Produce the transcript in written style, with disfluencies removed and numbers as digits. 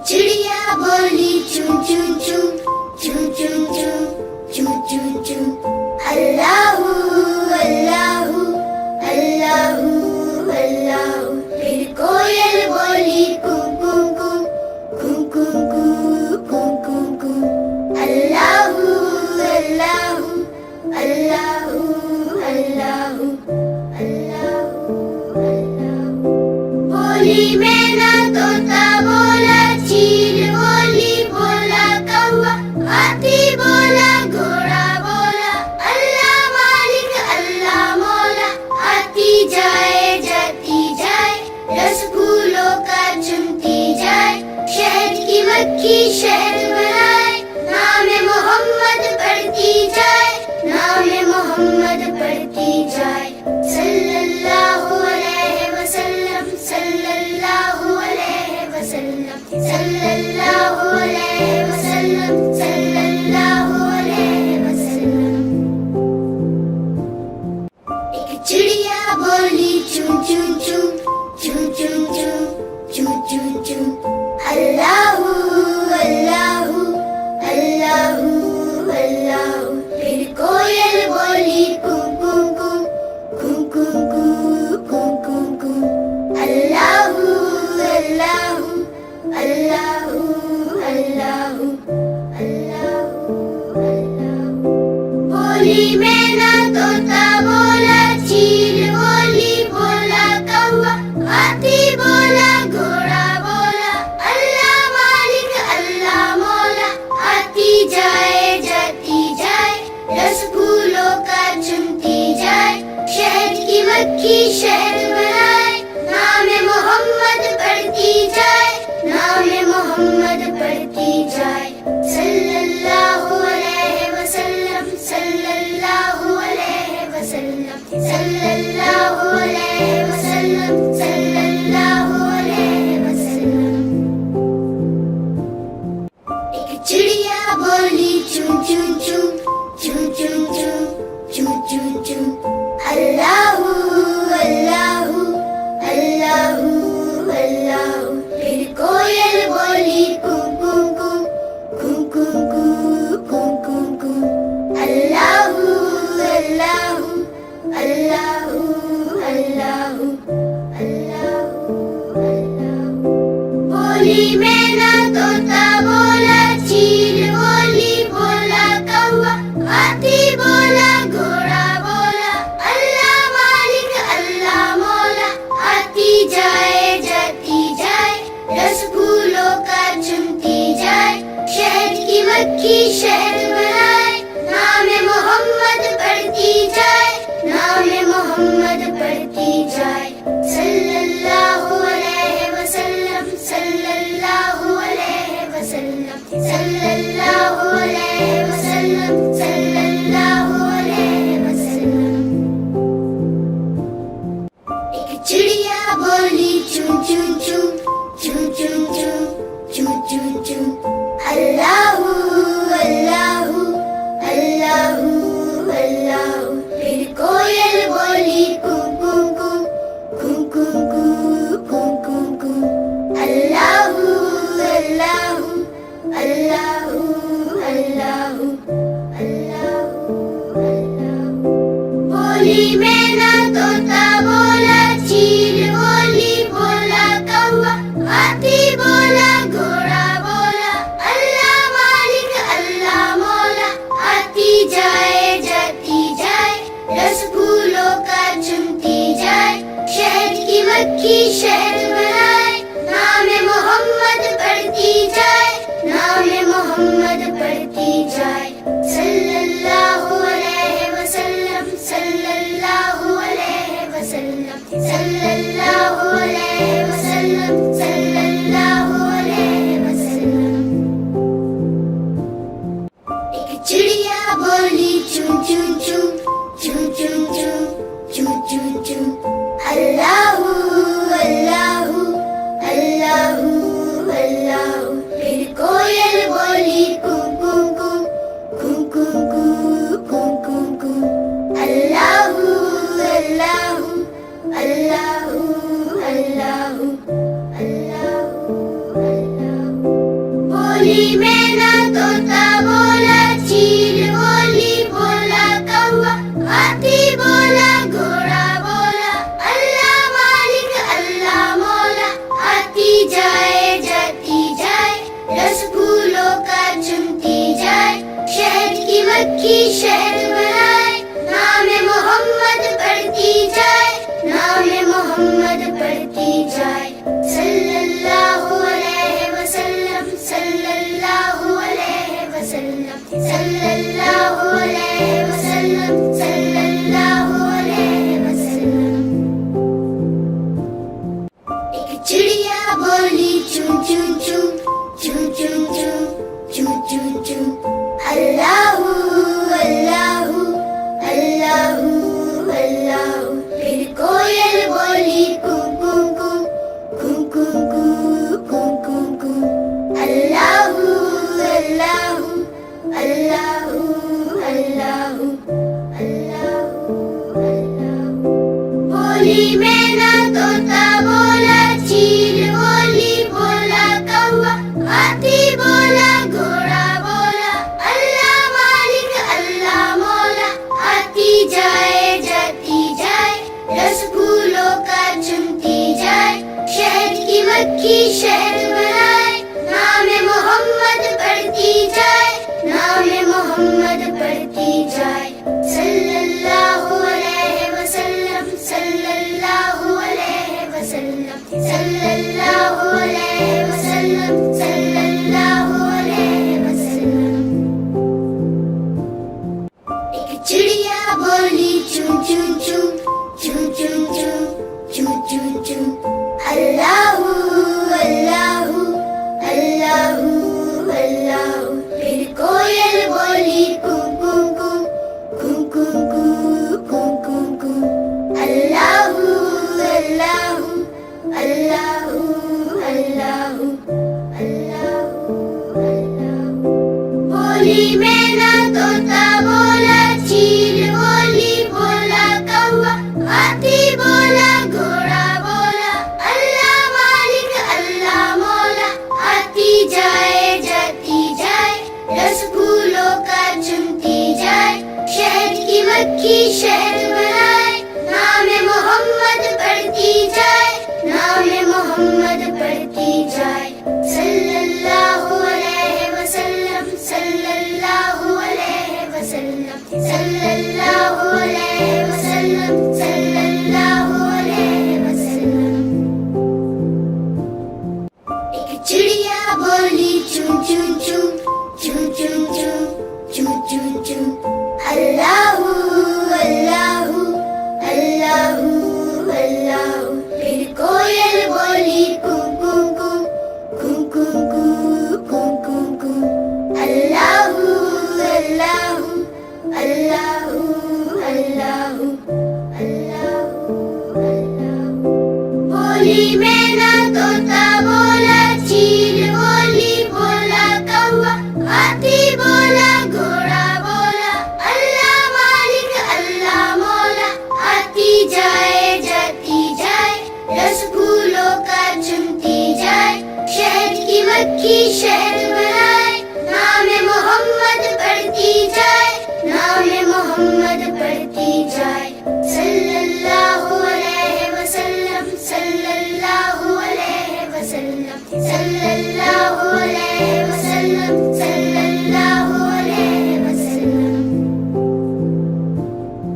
चिड़िया बोली चूं चूं चूं चूं चूं चूं चूं चूं चूं अल्लाहू अल्लाहू अल्लाहू अल्लाहू। फिर कोयल बोली कू कू कू कू कू कू कू कू कू अल्लाहू अल्लाहू अल्लाहू अल्लाहू अल्लाहू अल्लाहू। बोली मैना तोता बोला चील बोली बोला कौवा हाथी बोला घोड़ा बोला अल्लाह मालिक अल्लाह मौला। आती जाए जाती जाए रस फूलों का चुनती जाए शहद की मक्खी शहद बनाए नाम मोहम्मद पढ़ती जाए नाम मोहम्मद पढ़ती जाए। सल्लल्लाहु अलैहि वसल्लम सल्लल्लाहु अलैहि वसल्लम सल्लल्लाहु अलैहि वसल्लम सल्लल्लाहु अलैहि वसल्लम। एक चिड़िया बोली चूं चूं चूं चूं चूं चूं चूं चूं चूं अल्लाहू अल्लाहू अल्लाहू अल्लाहू। फिर कोयल बोली कू कू कू कू कू कू कू कू कू अल्लाहू अल्लाहू अल्लाहू अल्लाहू अल्लाहू अल्लाहू। बोली मैना तोता बोला चील बोली बोला कौवा हाथी बोला घोड़ा बोला अल्लाह मालिक अल्लाह मौला। आती जाए जाती जाए रस फूलों का चुनती जाए शहद की मक्खी शहद बनाए नाम मोहम्मद पढ़ती जाए नाम मोहम्मद पढ़ती जाए। सल्लल्लाहु अलैहि वसल्लम सल्लल्लाहु अलैहि वसल्लम सल्लल्लाहु अलैहि वसल्लम सल्लल्लाहु अलैहि वसल्लम। एक चिड़िया बोली चूं चूं चूं चूं चूं चूं चूं चूं चूं अल्लाहू अल्लाहू अल्लाहू अल्लाहू। फिर कोयल बोली कू कू कू कू कू कू कू कू कू अल्लाहू अल्लाहू अल्लाहू अल्लाहू अल्लाहू अल्लाहू। बोली मैना तोता बोला चील बोली बोला कौवा हाथी बोला घोड़ा बोला अल्लाह मालिक अल्लाह मौला। आती जाए जाती जाए रस फूलों का चुनती जाए शहद की मक्खी शहद बनाए नाम मोहम्मद पढ़ती जाए नाम मोहम्मद पढ़ती जाए। सल्लल्लाहु अलैहि वसल्लम सल्लल्लाहु अलैहि वसल्लम सल्लल्लाहु अलैहि वसल्लम सल्लल्लाहु अलैहि वसल्लम। एक चिड़िया बोली चूं चूं चूं चूं चूं चूं चूं चूं चूं अल्लाहू अल्लाहू अल्लाहू अल्लाहू। फिर कोयल बोली कू कू कू कू कू कू कू कू कू अल्लाहू अल्लाहू अल्लाहू अल्लाहू अल्लाहू अल्लाहू। बोली मैना तोता बोला चील बोली बोला कौवा हाथी बोला घोड़ा बोला अल्लाह बोली मैना तोता बोला, चील बोली बोला कौवा, हाथी बोला घोड़ा बोला, अल्लाह मालिक अल्लाह मौला, आती जाए जाती जाए, रस फूलों का चुनती जाए, शहद की मक्खी शहद बनाए, नाम मोहम्मद पढ़ती जाए, नाम मोहम्मद पढ़ती जाए, सल्लल्लाहु अलैहि वसल्लम, सल्लल्लाहु अलैहि वसल्लम, सल्लल्लाहु अलैहि वसल्लम, सल्लल्लाहु अलैहि वसल्लम। एक चिड़िया बोली चूं चूं चूं, चूं चूं चूं, चूं चूं चूं, अल्लाहू अल्लाहू अल्लाहू अल्लाहू। फिर कोयल बोली कू कू कू, कू कू कू, कू कू कू, अल्लाहू अल्लाहू अल्लाहू अल्लाहू अल्लाहू अल्लाहू। बोली मैना तोता बोला, चील बोली बोला कौवा, हाथी बोला घोड़ा बोला, अल्लाह मालिक अल्लाह मौला, आती जाए जाती जाए, रस फूलों का चुनती जाए, शहद की मक्खी शहद बनाए, नाम मोहम्मद पढ़ती जाए, नाम मोहम्मद पढ़ती जाए, सल्लल्लाहु अलैहि वसल्लम, सल्लल्लाहु अलैहि वसल्लम, सल्लल्लाहु अलैहि वसल्लम, सल्लल्लाहु अलैहि वसल्लम। एक चिड़िया बोली चूं चूं चूं, चूं चूं चूं, चूं चूं चूं, अल्लाहू अल्लाहू अल्लाहू अल्लाहू। फिर कोयल बोली कू कू कू, कू कू कू, कू कू कू, अल्लाहू अल्लाहू अल्लाहू अल्लाहू अल्लाहू अल्लाहू। बोली मैना तोता बोला, चील बोली बोला कौवा, हाथी बोला घोड़ा बोला, अल्लाह मालिक अल्लाह मौला, आती जाए जाती जाए, रस फूलों का चुनती जाए, शहद की मक्खी शहद बनाए, नाम मोहम्मद पढ़ती जाए, नाम मोहम्मद पढ़ती जाए, सल्लल्लाहु अलैहि वसल्लम, सल्लल्लाहु अलैहि वसल्लम, सल्लल्लाहु अलैहि वसल्लम, सल्लल्लाहु अलैहि वसल्लम। एक चिड़िया बोली चूं चूं चूं, चूं चूं चूं, चूं चूं चूं, अल्लाहू अल्लाहू अल्लाहू अल्लाहू। फिर कोयल बोली कू कू कू, कू कू कू, कू कू कू, अल्लाहू अल्लाहू अल्लाहू अल्लाहू अल्लाहू अल्लाहू। बोली मैना तोता बोला, चील बोली बोला कौवा, हाथी बोला घोड़ा बोला, अल्लाह मालिक अल्लाह मौला, आती जाए जाती जाए, रस फूलों का चुनती जाए, शहद की मक्खी शहद